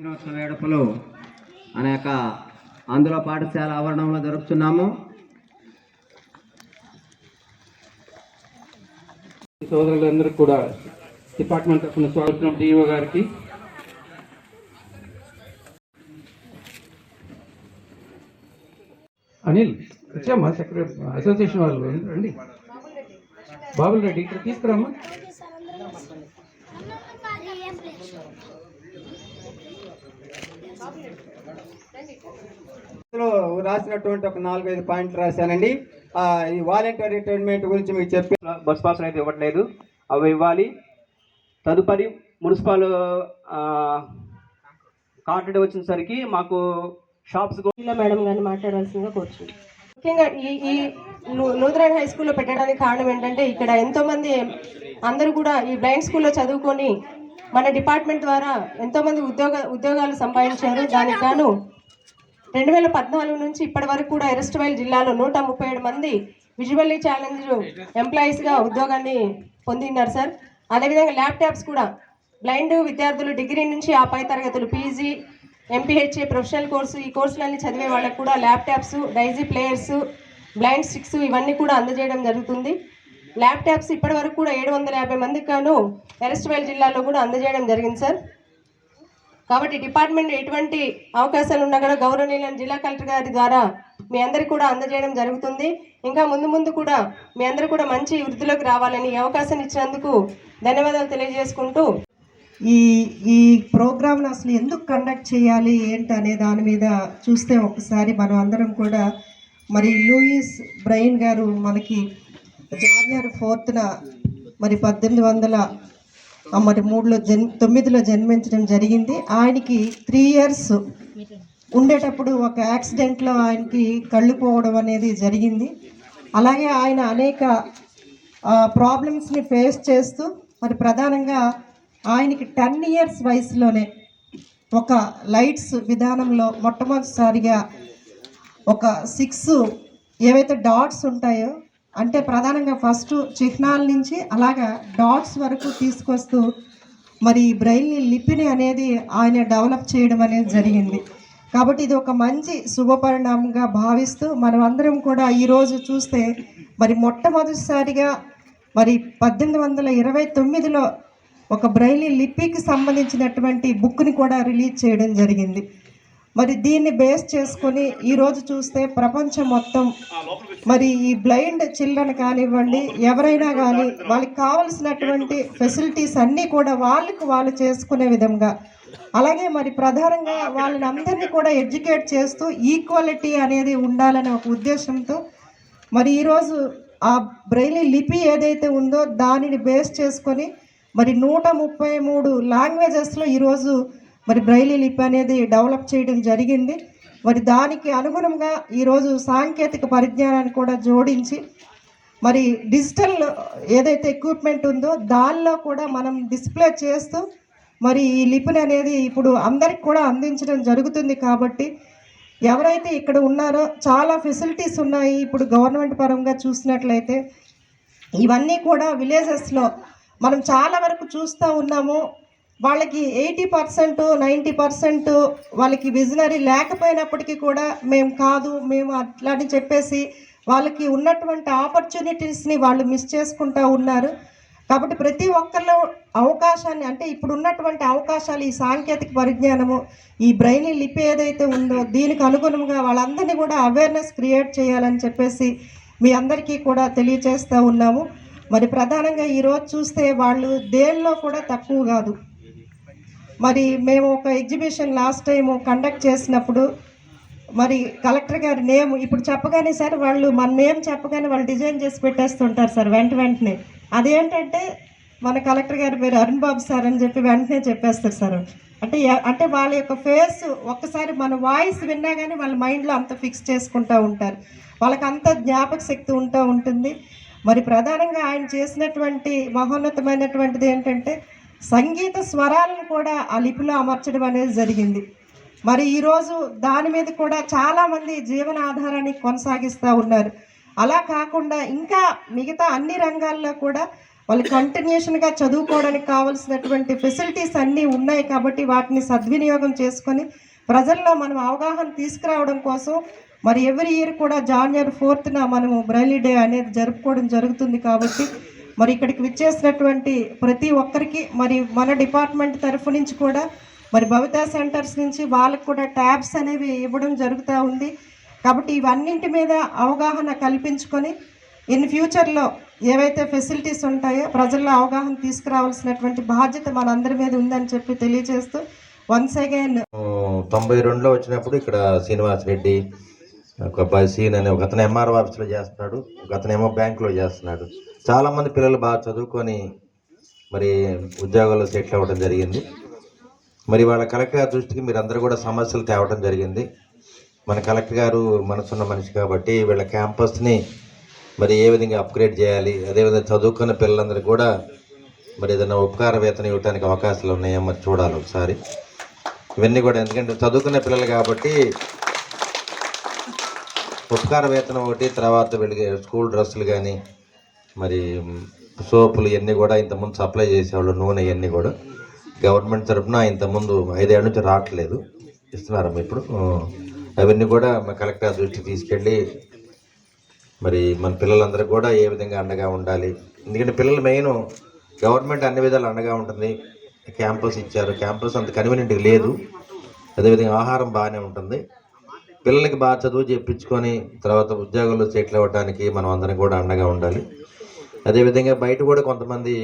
దినోత్సవ వేడుకలు అనేక ఆంధ్ర పాఠశాల ఆవరణంలో జరుపుతున్నాము. సోదరులందరికీ కూడా డిపార్ట్మెంట్ తరఫున స్వాగతం. డిఓ గారికి, అనిల్ వచ్చామ్మా, సెక్రటరీ అసోసియేషన్ వాళ్ళు రండి. బాబుల్ రెడ్డి ఇక్కడ తీసుకురామ్మా. రాసినటువంటి ఒక 4-5 పాయింట్లు రాశానండి. ఈ వాలంటీర్ రిటైర్మెంట్ గురించి మీకు చెప్పి బస్ పాసులు అయితే ఇవ్వట్లేదు, అవి ఇవ్వాలి. తదుపరి మున్సిపల్ కాంట్రాక్ట్ వచ్చేసరికి మాకు షాప్స్ మేడం గారిని మాట్లాడాల్సిందిగా కోరుచున్నాను. ముఖ్యంగా ఈ లూథరన్ హై స్కూల్లో పెట్టడానికి కారణం ఏంటంటే ఇక్కడ ఎంతోమంది అందరూ కూడా ఈ బ్లైండ్ స్కూల్లో చదువుకొని మన డిపార్ట్మెంట్ ద్వారా ఎంతోమంది ఉద్యోగాలు సంపాదించారు. దానికి గాను 2014 నుంచి ఇప్పటి వరకు కూడా ఎరస్టవైల్ జిల్లాలో 137 మంది విజువల్లీ ఛాలెంజ్ ఎంప్లాయీస్గా ఉద్యోగాన్ని పొందినారు సార్. అదేవిధంగా ల్యాప్టాప్స్ కూడా బ్లైండ్ విద్యార్థులు డిగ్రీ నుంచి ఆ పై తరగతులు పీజీ, ఎంపీహెచ్ఏ, ప్రొఫెషనల్ కోర్సు, ఈ కోర్సులన్నీ చదివే వాళ్ళకు కూడా laptops, Daisy players, blind sticks ఇవన్నీ కూడా అందజేయడం జరుగుతుంది. ల్యాప్టాప్స్ ఇప్పటి వరకు కూడా 750 మందికి గాను ఎరస్టవైల్ జిల్లాలో కూడా అందజేయడం జరిగింది సార్. కాబట్టి డిపార్ట్మెంట్ ఎటువంటి అవకాశాలు ఉన్నా కూడా గౌరవనీయులైన జిల్లా కలెక్టర్ గారి ద్వారా మీ అందరికీ కూడా అందజేయడం జరుగుతుంది. ఇంకా ముందు కూడా మీ అందరూ కూడా మంచి వృద్ధిలోకి రావాలని ఈ అవకాశం ఇచ్చినందుకు ధన్యవాదాలు తెలియజేసుకుంటూ, ఈ ప్రోగ్రామ్ను అసలు ఎందుకు కండక్ట్ చేయాలి ఏంటి అనే దాని మీద చూస్తే ఒకసారి మనం అందరం కూడా మరి లూయిస్ బ్రెయిన్ గారు మనకి జాన్వరి 4న మరి 1803లో జన్మించడం జరిగింది. ఆయనకి 3 years ఉండేటప్పుడు ఒక యాక్సిడెంట్లో ఆయనకి కళ్ళు పోవడం అనేది జరిగింది. అలాగే ఆయన అనేక ప్రాబ్లమ్స్ని ఫేస్ చేస్తూ మరి ప్రధానంగా ఆయనకి 10 years వయసులోనే ఒక లైట్స్ విధానంలో మొట్టమొదటిసారిగా ఒక 6 ఏవైతే డాట్స్ ఉంటాయో, అంటే ప్రధానంగా ఫస్ట్ చిహ్నాల నుంచి అలాగా డాట్స్ వరకు తీసుకొస్తూ మరి బ్రెయిన్ లిపిని అనేది ఆయన డెవలప్ చేయడం అనేది జరిగింది. కాబట్టి ఇది ఒక మంచి శుభపరిణామంగా భావిస్తూ మనం అందరం కూడా ఈరోజు చూస్తే మరి మొట్టమొదటిసారిగా మరి 1829లో ఒక బ్రెయిలీ లిపికి సంబంధించినటువంటి బుక్ని కూడా రిలీజ్ చేయడం జరిగింది. మరి దీన్ని బేస్ చేసుకొని ఈరోజు చూస్తే ప్రపంచం మొత్తం మరి ఈ బ్లైండ్ చిల్డ్రన్ కానివ్వండి, ఎవరైనా కానీ వాళ్ళకి కావలసినటువంటి ఫెసిలిటీస్ అన్నీ కూడా వాళ్ళు చేసుకునే విధంగా, అలాగే మరి ప్రధానంగా వాళ్ళని అందరినీ కూడా ఎడ్యుకేట్ చేస్తూ ఈక్వాలిటీ అనేది ఉండాలనే ఒక ఉద్దేశంతో మరి ఈరోజు ఆ బ్రెయిలీ లిపి ఏదైతే ఉందో దానిని బేస్ చేసుకొని మరి 133 లాంగ్వేజెస్లో ఈరోజు మరి బ్రెయిలీ లిపి అనేది డెవలప్ చేయడం జరిగింది. మరి దానికి అనుగుణంగా ఈరోజు సాంకేతిక పరిజ్ఞానాన్ని కూడా జోడించి మరి డిజిటల్ ఏదైతే ఎక్విప్మెంట్ ఉందో దానిలో కూడా మనం డిస్ప్లే చేస్తూ మరి ఈ లిపిని అనేది ఇప్పుడు అందరికి కూడా అందించడం జరుగుతుంది. కాబట్టి ఎవరైతే ఇక్కడ ఉన్నారో చాలా ఫెసిలిటీస్ ఉన్నాయి. ఇప్పుడు గవర్నమెంట్ పరంగా చూసినట్లయితే ఇవన్నీ కూడా విలేజెస్లో మనం చాలా వరకు చూస్తూ ఉన్నాము. వాళ్ళకి 80%, 90% వాళ్ళకి విజనరీ లేకపోయినప్పటికీ కూడా మేము అట్లా అని చెప్పేసి వాళ్ళకి ఉన్నటువంటి ఆపర్చునిటీస్ని వాళ్ళు మిస్ చేసుకుంటూ ఉన్నారు. కాబట్టి ప్రతి ఒక్కరిలో అవకాశాన్ని, అంటే ఇప్పుడు ఉన్నటువంటి అవకాశాలు, ఈ సాంకేతిక పరిజ్ఞానము, ఈ బ్రెయిన్ లిపి ఏదైతే ఉందో దీనికి అనుగుణంగా వాళ్ళందరినీ కూడా అవేర్నెస్ క్రియేట్ చేయాలని చెప్పేసి మీ అందరికీ కూడా తెలియజేస్తూ ఉన్నాము. మరి ప్రధానంగా ఈరోజు చూస్తే వాళ్ళు దేనిలో కూడా తక్కువ కాదు. మరి మేము ఒక ఎగ్జిబిషన్ లాస్ట్ టైం కండక్ట్ చేసినప్పుడు మరి కలెక్టర్ గారి నేమ్ ఇప్పుడు చెప్పగానే సార్ వాళ్ళు మన నేమ్ చెప్పగానే వాళ్ళు డిజైన్ చేసి పెట్టేస్తుంటారు సార్ వెంటనే. అదేంటంటే మన కలెక్టర్ గారి పేరు అరుణ్ బాబు సార్ అని చెప్పి వెంటనే చెప్పేస్తారు సార్. అంటే వాళ్ళ యొక్క ఫేస్ ఒక్కసారి మన వాయిస్ విన్నా కానీ వాళ్ళ మైండ్లో అంత ఫిక్స్ చేసుకుంటూ ఉంటారు. వాళ్ళకి అంత జ్ఞాపక శక్తి ఉంటుంది. మరి ప్రధానంగా ఆయన చేసినటువంటి మహోన్నతమైనటువంటిది ఏంటంటే సంగీత స్వరాలను కూడా ఆ లిపిలో అమర్చడం అనేది జరిగింది. మరి ఈరోజు దాని మీద కూడా చాలామంది జీవనాధారాన్ని కొనసాగిస్తూ ఉన్నారు. అలా కాకుండా ఇంకా మిగతా అన్ని రంగాల్లో కూడా వాళ్ళు కంటిన్యూషన్గా చదువుకోవడానికి కావాల్సినటువంటి ఫెసిలిటీస్ అన్నీ ఉన్నాయి కాబట్టి వాటిని సద్వినియోగం చేసుకొని ప్రజల్లో మనం అవగాహన తీసుకురావడం కోసం మరి ఎవ్రీ ఇయర్ కూడా January 4th మనము బ్రైలీ డే అనేది జరుపుకోవడం జరుగుతుంది. కాబట్టి మరి ఇక్కడికి విచ్చేసినటువంటి ప్రతి ఒక్కరికి మరి మన డిపార్ట్మెంట్ తరఫు నుంచి కూడా మరి భవితా సెంటర్స్ నుంచి వాళ్ళకు కూడా ట్యాబ్స్ అనేవి ఇవ్వడం జరుగుతూ ఉంది. కాబట్టి ఇవన్నింటి మీద అవగాహన కల్పించుకొని ఇన్ ఫ్యూచర్లో ఏవైతే ఫెసిలిటీస్ ఉంటాయో ప్రజల్లో అవగాహన తీసుకురావాల్సినటువంటి బాధ్యత మనందరి మీద ఉందని చెప్పి తెలియజేస్తూ వన్స్ అగైన్ 92లో వచ్చినప్పుడు ఇక్కడ శ్రీనివాస్ రెడ్డి ఒక అబ్బాయి సీన్ అనే ఒక అతను ఎంఆర్ఓ ఆఫీస్లో చేస్తున్నాడు, ఒక అతనేమో బ్యాంకులో చేస్తున్నాడు. చాలామంది పిల్లలు బాగా చదువుకొని మరి ఉద్యోగాల్లో సెటిల్ అవ్వడం జరిగింది. మరి వాళ్ళ కలెక్టర్ గారి దృష్టికి మీరు అందరూ కూడా సమస్యలు తేవడం జరిగింది. మన కలెక్టర్ గారు మనసున్న మనిషి కాబట్టి వీళ్ళ క్యాంపస్ని మరి ఏ విధంగా అప్గ్రేడ్ చేయాలి, అదేవిధంగా చదువుకున్న పిల్లలందరికీ కూడా మరి ఏదైనా ఉపకార వేతనం ఇవ్వడానికి అవకాశాలు ఉన్నాయో మరి చూడాలి ఒకసారి. ఇవన్నీ కూడా ఎందుకంటే చదువుకునే పిల్లలు కాబట్టి ఉపకార వేతనం ఒకటి, తర్వాత వీళ్ళకి స్కూల్ డ్రెస్సులు కానీ మరి సోపులు ఇవన్నీ కూడా ఇంతకుముందు సప్లై చేసేవాళ్ళు, నూనె ఇవన్నీ కూడా గవర్నమెంట్ తరఫున ఇంతకుముందు 5 ఏళ్ళ నుంచి రావట్లేదు, ఇస్తున్నారమ్మ ఇప్పుడు. అవన్నీ కూడా మా కలెక్టర్ దృష్టికి తీసుకెళ్ళి మరి మన పిల్లలందరికీ కూడా ఏ విధంగా అండగా ఉండాలి. ఎందుకంటే పిల్లలు మెయిన్ గవర్నమెంట్ అన్ని విధాలు అండగా ఉంటుంది. క్యాంపస్ ఇచ్చారు, క్యాంపస్ అంత కన్వీనియంట్గా లేదు. అదేవిధంగా ఆహారం బాగానే ఉంటుంది. పిల్లలకి బాగా చదువు చెప్పించుకొని తర్వాత ఉద్యోగాల్లో సెటిల్ అవ్వడానికి మనం అందరం కూడా అండగా ఉండాలి. అదేవిధంగా బయట కూడా కొంతమంది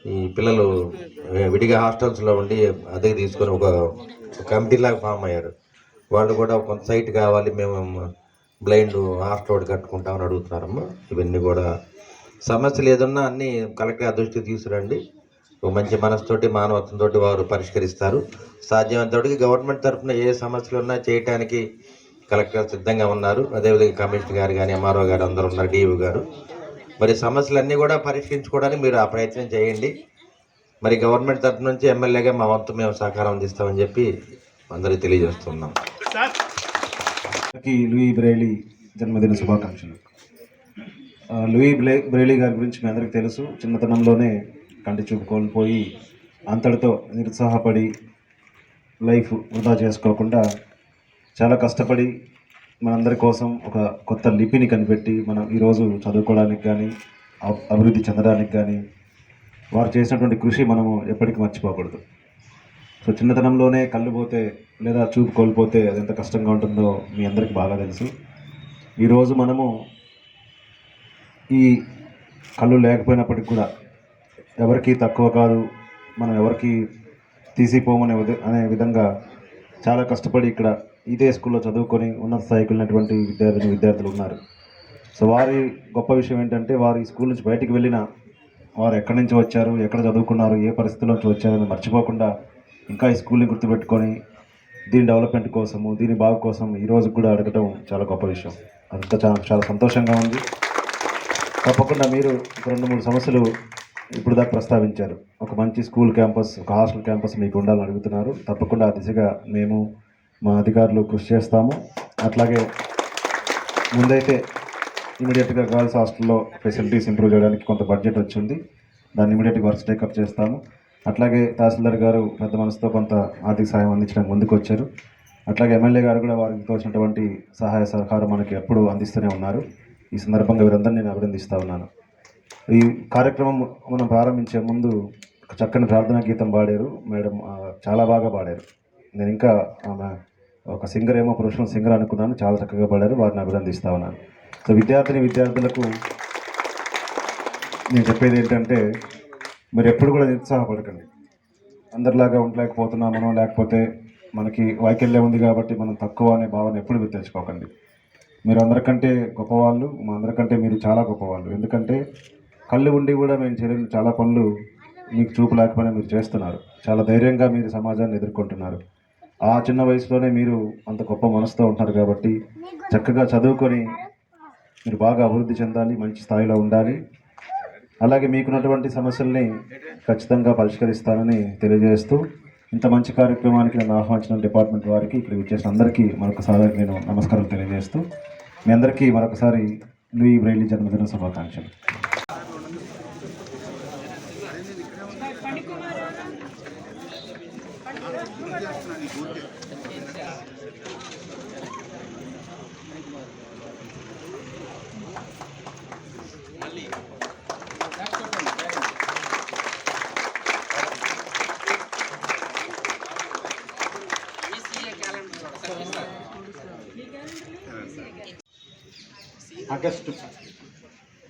ఈ పిల్లలు విడిగా హాస్టల్స్లో ఉండి అదే తీసుకొని ఒక కమిటీలాగా ఫామ్ అయ్యారు. వాళ్ళు కూడా కొంత సైట్ కావాలి, మేము బ్లైండ్ హాస్టల్ కట్టుకుంటామని అడుగుతున్నారమ్మా. ఇవన్నీ కూడా సమస్యలు ఏదన్నా అన్నీ కలెక్టర్ దృష్టికి తీసుకురండి. ఒక మంచి మనసుతోటి మానవత్వంతో వారు పరిష్కరిస్తారు. సాధ్యమైనంతటికి గవర్నమెంట్ తరఫున ఏ సమస్యలు ఉన్నా చేయడానికి కలెక్టర్ సిద్ధంగా ఉన్నారు. అదేవిధంగా కమిషనర్ గారు కానీ ఎంఆర్ఓ గారు అందరూ ఉన్నారు, డిఓ గారు. మరి సమస్యలన్నీ కూడా పరిష్కరించుకోవడానికి మీరు ఆ ప్రయత్నం చేయండి. మరి గవర్నమెంట్ తరఫు నుంచి ఎమ్మెల్యేగా మా వంతు మేము సహకారం అందిస్తామని చెప్పి అందరికీ తెలియజేస్తున్నాం. లూయి బ్రైలీ జన్మదిన శుభాకాంక్షలు. లూయి బ్రైలీ గారి గురించి మీ అందరికీ తెలుసు. చిన్నతనంలోనే కంటి చూపు కోల్పోయి అంతటితో నిరుత్సాహపడి లైఫ్ వృధా చేసుకోకుండా చాలా కష్టపడి మనందరి కోసం ఒక కొత్త లిపిని కనిపెట్టి మనం ఈరోజు చదువుకోవడానికి కానీ అభివృద్ధి చెందడానికి కానీ వారు చేసినటువంటి కృషి మనము ఎప్పటికీ మర్చిపోకూడదు. సో చిన్నతనంలోనే కళ్ళు పోతే లేదా చూపు కోల్పోతే అది ఎంత కష్టంగా ఉంటుందో మీ అందరికీ బాగా తెలుసు. ఈరోజు మనము ఈ కళ్ళు లేకపోయినప్పటికి కూడా ఎవరికి తక్కువ కాదు, మనం ఎవరికి తీసిపోమనే అనే విధంగా చాలా కష్టపడి ఇక్కడ ఇదే స్కూల్లో చదువుకొని ఉన్నత స్థాయికి వెళ్ళినటువంటి విద్యార్థులు ఉన్నారు. సో వారి గొప్ప విషయం ఏంటంటే వారు ఈ స్కూల్ నుంచి బయటికి వెళ్ళినా వారు ఎక్కడి నుంచి వచ్చారు, ఎక్కడ చదువుకున్నారు, ఏ పరిస్థితుల్లో నుంచి వచ్చారని మర్చిపోకుండా ఇంకా ఈ స్కూల్ని గుర్తుపెట్టుకొని దీని డెవలప్మెంట్ కోసము, దీని బాగు కోసం ఈరోజు కూడా అడగటం చాలా గొప్ప విషయం. అంతా చాలా సంతోషంగా ఉంది. తప్పకుండా మీరు 2-3 సమస్యలు ఇప్పుడు దాకా ప్రస్తావించారు. ఒక మంచి స్కూల్ క్యాంపస్, ఒక హాస్టల్ క్యాంపస్ మీకు ఉండాలని అడుగుతున్నారు. తప్పకుండా ఆ దిశగా మేము మా అధికారులు కృషి చేస్తాము. అట్లాగే ముందైతే ఇమీడియట్గా గర్ల్స్ హాస్టల్లో ఫెసిలిటీస్ ఇంప్రూవ్ చేయడానికి కొంత బడ్జెట్ వచ్చింది, దాన్ని ఇమీడియట్గా వర్క్స్ టేకప్ చేస్తాము. అట్లాగే తహసీల్దార్ గారు పెద్ద మనసుతో కొంత ఆర్థిక సాయం అందించడానికి ముందుకు వచ్చారు. అట్లాగే ఎమ్మెల్యే గారు కూడా వారికి తోచినటువంటి సహాయ సహకారం మనకి ఎప్పుడూ అందిస్తూనే ఉన్నారు. ఈ సందర్భంగా వీరందరినీ నేను అభినందిస్తూ ఉన్నాను. ఈ కార్యక్రమం మనం ప్రారంభించే ముందు ఒక చక్కని ప్రార్థనా గీతం పాడారు మేడం, చాలా బాగా పాడారు. నేను ఇంకా ఆమె ఒక సింగర్ ఏమో ప్రొఫెషనల్ సింగర్ అనుకున్నాను, చాలా చక్కగా పాడారు, వారిని అభినందిస్తూ ఉన్నాను. సో విద్యార్థులకు నేను చెప్పేది ఏంటంటే మీరు ఎప్పుడు కూడా నిరుత్సాహపడకండి. అందరిలాగా ఉండలేకపోతున్నాం మనం, లేకపోతే మనకి వైకల్యం ఉంది కాబట్టి మనం తక్కువ అనే భావన ఎప్పుడు మీరు తెచ్చుకోకండి. మీరు అందరికంటే గొప్పవాళ్ళు, మా అందరికంటే మీరు చాలా గొప్పవాళ్ళు. ఎందుకంటే కళ్ళు ఉండి కూడా మేము చేయలేని చాలా పనులు మీకు చూపు లేకపోయినా మీరు చేస్తున్నారు. చాలా ధైర్యంగా మీరు సమాజాన్ని ఎదుర్కొంటున్నారు. ఆ చిన్న వయసులోనే మీరు అంత గొప్ప మనసుతో ఉంటారు కాబట్టి చక్కగా చదువుకొని మీరు బాగా అభివృద్ధి చెందాలి, మంచి స్థాయిలో ఉండాలి. అలాగే మీకున్నటువంటి సమస్యల్ని ఖచ్చితంగా పరిష్కరిస్తానని తెలియజేస్తూ ఇంత మంచి కార్యక్రమానికి నన్ను ఆహ్వానించిన డిపార్ట్మెంట్ వారికి, ఇక్కడ వచ్చేసిన అందరికీ మరొకసారి నేను నమస్కారం తెలియజేస్తూ మీ అందరికీ మరొకసారి లూయి బ్రైలీ జన్మదిన శుభాకాంక్షలు.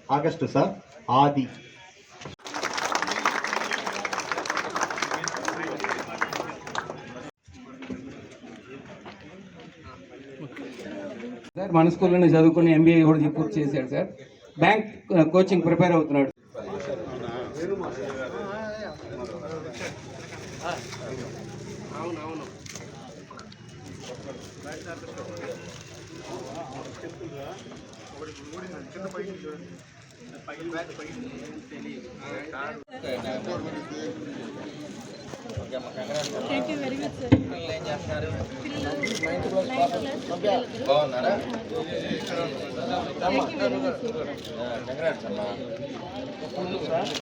ఆగస్టు సార్ ఆది సార్ మన స్కూల్లోనే చదువుకుని ఎంబీఏ కూడా పూర్తి చేశాడు సార్. బ్యాంక్ కోచింగ్ ప్రిపేర్ అవుతున్నాడు. బాగున్నారా?